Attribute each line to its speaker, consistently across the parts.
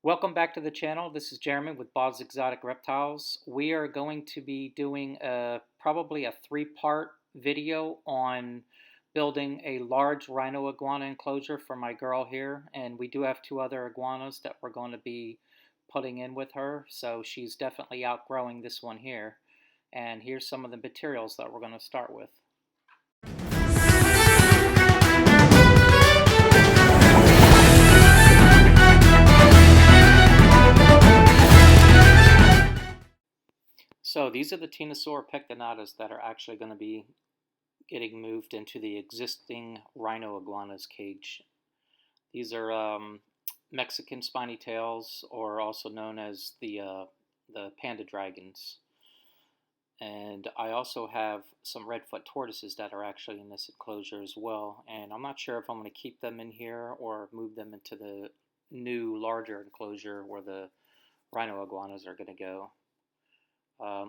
Speaker 1: Welcome back to the channel. This is Jeremy with Bob's Exotic Reptiles. We are going to be doing probably a three-part video on building a large rhino iguana enclosure for my girl here. And we do have two other iguanas that we're going to be putting in with her. So she's definitely outgrowing this one here. And here's some of the materials that we're going to start with. So these are the Tenosaur pectinatas that are actually going to be getting moved into the existing rhino iguana's cage. These are Mexican spiny tails, or also known as the panda dragons. And I also have some redfoot tortoises that are actually in this enclosure as well. And I'm not sure if I'm going to keep them in here or move them into the new larger enclosure where the rhino iguanas are going to go.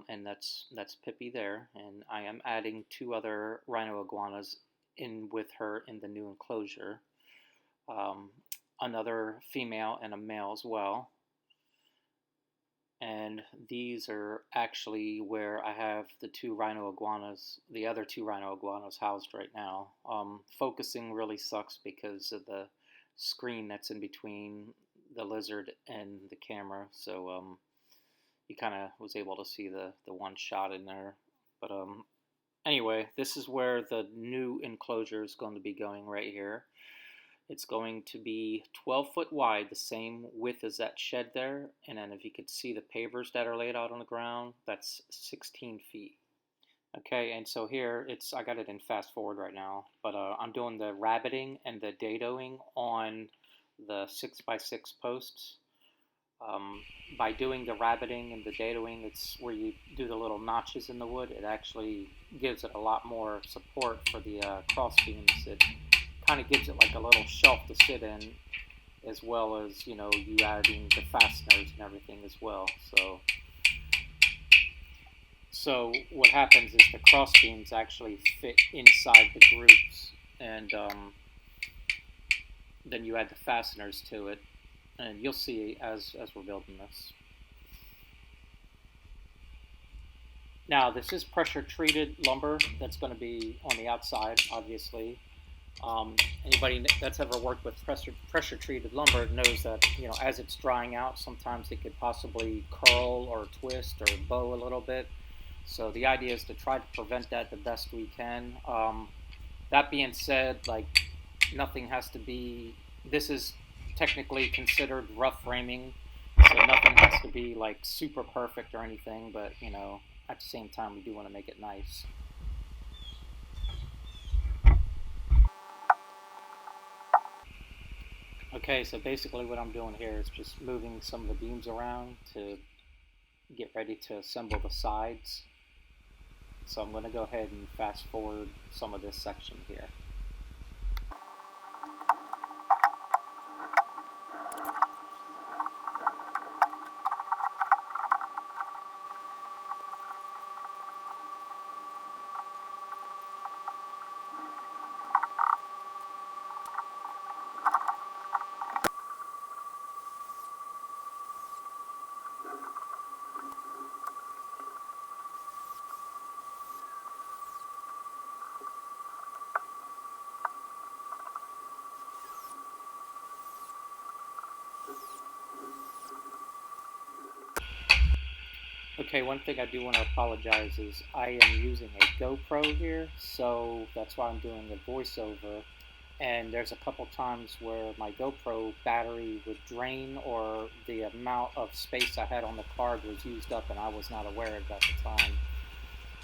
Speaker 1: And that's Pippi there, and I am adding two other rhino iguanas in with her in the new enclosure. Another female and a male as well. And these are actually where I have the other two rhino iguanas housed right now. Focusing really sucks because of the screen that's in between the lizard and the camera, so you kind of was able to see the one shot in there. But anyway, this is where the new enclosure is going to be going right here. It's going to be 12 foot wide, the same width as that shed there. And then if you could see the pavers that are laid out on the ground, that's 16 feet. Okay, and so here, I got it in fast forward right now, but I'm doing the rabbiting and the dadoing on the 6x6 posts. By doing the rabbiting and the dadoing, it's where you do the little notches in the wood. It actually gives it a lot more support for the cross beams. It kind of gives it like a little shelf to sit in, as well as, you adding the fasteners and everything as well. So what happens is the cross beams actually fit inside the grooves, and then you add the fasteners to it. And you'll see as we're building this. Now, this is pressure-treated lumber that's going to be on the outside, obviously. Anybody that's ever worked with pressure-treated lumber knows that, as it's drying out, sometimes it could possibly curl or twist or bow a little bit. So the idea is to try to prevent that the best we can. That being said, nothing has to be... This is technically considered rough framing, so nothing has to be super perfect or anything, but at the same time we do want to make it nice. Okay, so basically what I'm doing here is just moving some of the beams around to get ready to assemble the sides. So I'm going to go ahead and fast forward some of this section here. Okay, one thing I do want to apologize is I am using a GoPro here, so that's why I'm doing the voiceover. And there's a couple times where my GoPro battery would drain, or the amount of space I had on the card was used up and I was not aware of it at the time.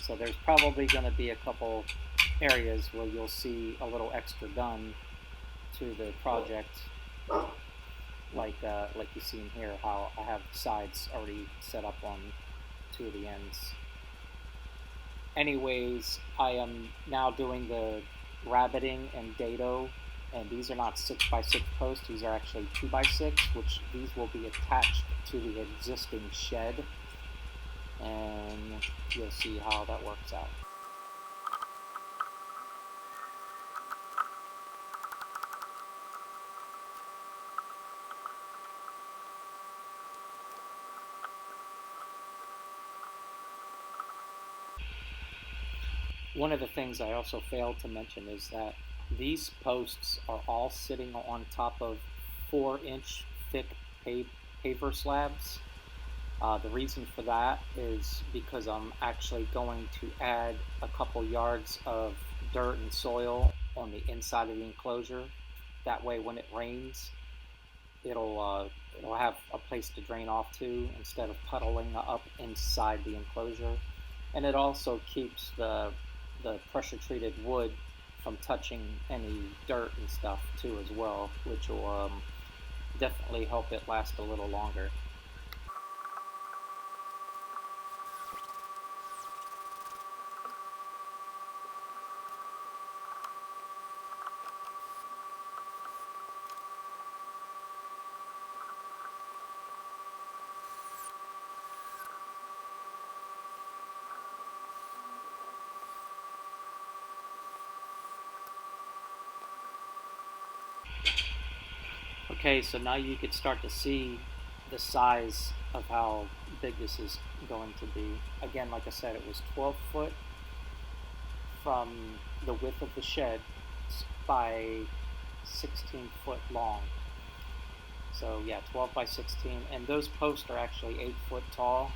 Speaker 1: So there's probably going to be a couple areas where you'll see a little extra done to the project, like you see in here, how I have the sides already set up on two of the ends. Anyways, I am now doing the rabbiting and dado, and these are not 6x6 posts, these are actually 2x6, which these will be attached to the existing shed, and you'll see how that works out. One of the things I also failed to mention is that these posts are all sitting on top of 4-inch thick paver slabs. The reason for that is because I'm actually going to add a couple yards of dirt and soil on the inside of the enclosure. That way when it rains, it'll have a place to drain off to instead of puddling up inside the enclosure. And it also keeps the pressure treated wood from touching any dirt and stuff too as well, which will definitely help it last a little longer. Okay, so now you could start to see the size of how big this is going to be. Again, like I said, it was 12 foot from the width of the shed by 16 foot long. So yeah, 12 by 16, and those posts are actually 8 foot tall,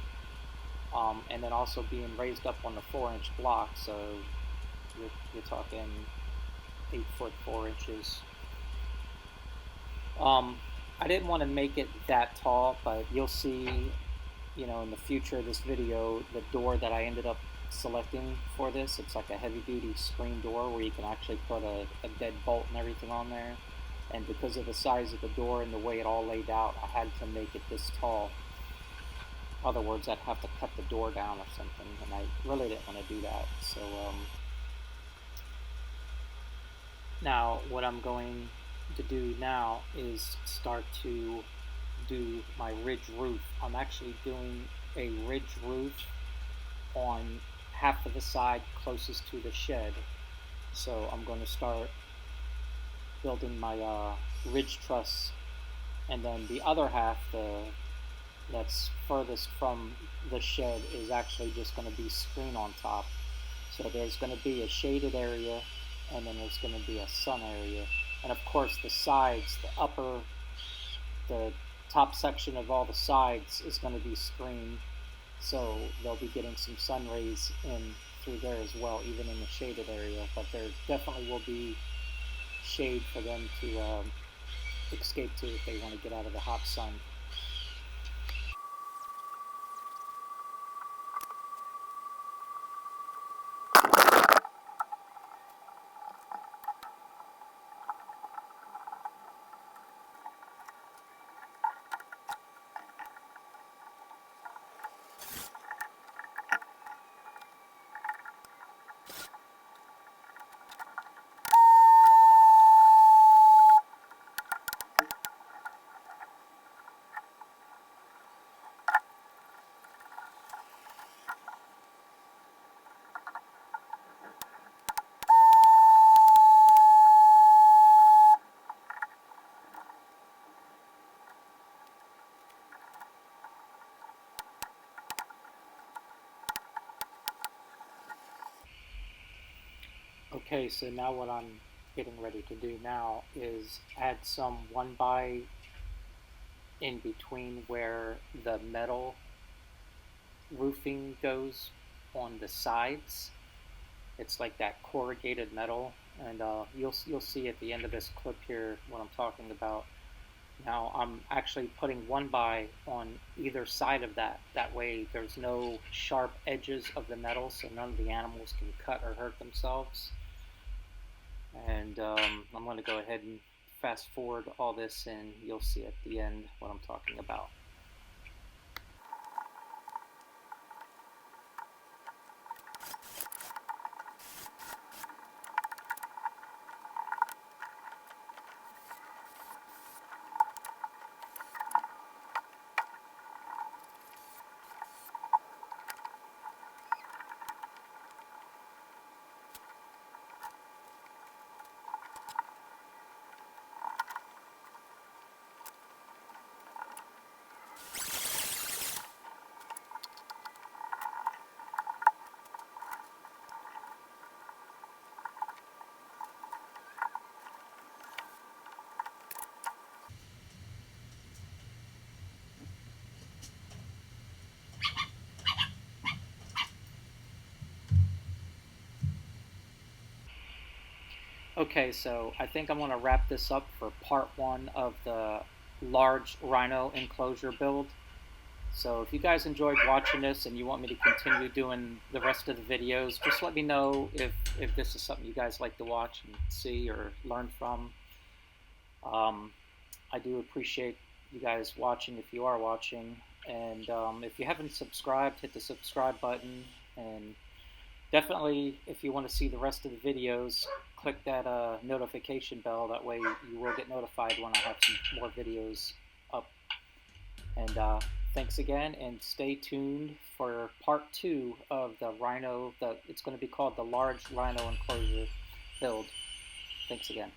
Speaker 1: and then also being raised up on the 4-inch block. So you're talking 8 foot 4 inches. I didn't want to make it that tall, but you'll see, in the future of this video, the door that I ended up selecting for this. It's like a heavy-duty screen door where you can actually put a dead bolt and everything on there. And because of the size of the door and the way it all laid out, I had to make it this tall. In other words, I'd have to cut the door down or something, and I really didn't want to do that. So now what I'm going to do now is start to do my ridge roof. I'm actually doing a ridge roof on half of the side closest to the shed. So I'm going to start building my ridge truss, and then the other half, that's furthest from the shed, is actually just going to be screen on top. So there's going to be a shaded area, and then there's going to be a sun area. And of course the sides, the top section of all the sides is going to be screened, so they'll be getting some sun rays in through there as well, even in the shaded area. But there definitely will be shade for them to escape to if they want to get out of the hot sun. Okay, so now what I'm getting ready to do now is add some 1x in between where the metal roofing goes on the sides. It's like that corrugated metal, and you'll see at the end of this clip here what I'm talking about. Now I'm actually putting 1x on either side of that. That way there's no sharp edges of the metal, so none of the animals can cut or hurt themselves. And I'm going to go ahead and fast forward all this, and you'll see at the end what I'm talking about. Okay, so I think I'm going to wrap this up for part one of the large Rhino enclosure build. So if you guys enjoyed watching this and you want me to continue doing the rest of the videos, just let me know if this is something you guys like to watch and see or learn from. Um, I do appreciate you guys watching if you are watching. And if you haven't subscribed, hit the subscribe button. And definitely, if you want to see the rest of the videos, click that notification bell. That way you will get notified when I have some more videos up. And thanks again, and stay tuned for part two of the Rhino. It's going to be called the Large Rhino Enclosure build. Thanks again.